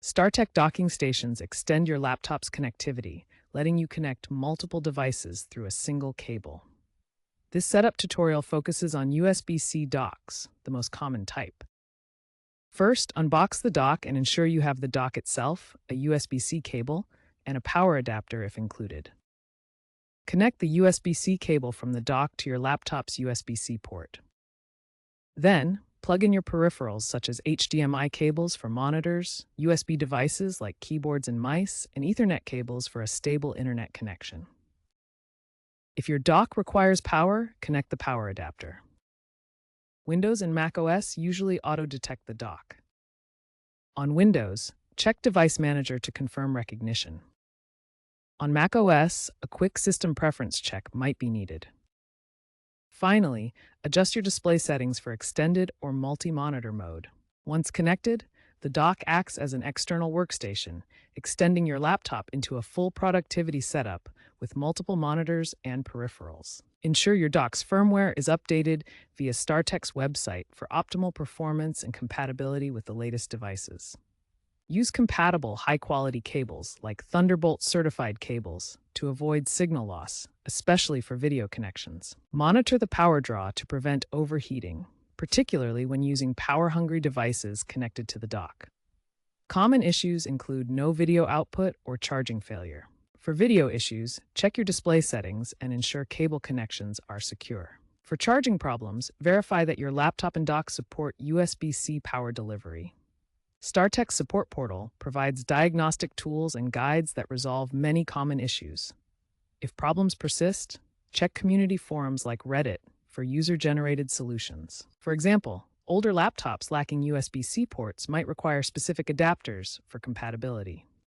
StarTech docking stations extend your laptop's connectivity, letting you connect multiple devices through a single cable. This setup tutorial focuses on USB-C docks, the most common type. First, unbox the dock and ensure you have the dock itself, a USB-C cable, and a power adapter if included. Connect the USB-C cable from the dock to your laptop's USB-C port. Then, plug in your peripherals such as HDMI cables for monitors, USB devices like keyboards and mice, and Ethernet cables for a stable internet connection. If your dock requires power, connect the power adapter. Windows and macOS usually auto-detect the dock. On Windows, check Device Manager to confirm recognition. On macOS, a quick system preference check might be needed. Finally, adjust your display settings for extended or multi-monitor mode. Once connected, the dock acts as an external workstation, extending your laptop into a full productivity setup with multiple monitors and peripherals. Ensure your dock's firmware is updated via StarTech's website for optimal performance and compatibility with the latest devices. Use compatible high-quality cables like Thunderbolt-certified cables to avoid signal loss, especially for video connections. Monitor the power draw to prevent overheating, particularly when using power-hungry devices connected to the dock. Common issues include no video output or charging failure. For video issues, check your display settings and ensure cable connections are secure. For charging problems, verify that your laptop and dock support USB-C power delivery. StarTech's support portal provides diagnostic tools and guides that resolve many common issues. If problems persist, check community forums like Reddit for user-generated solutions. For example, older laptops lacking USB-C ports might require specific adapters for compatibility.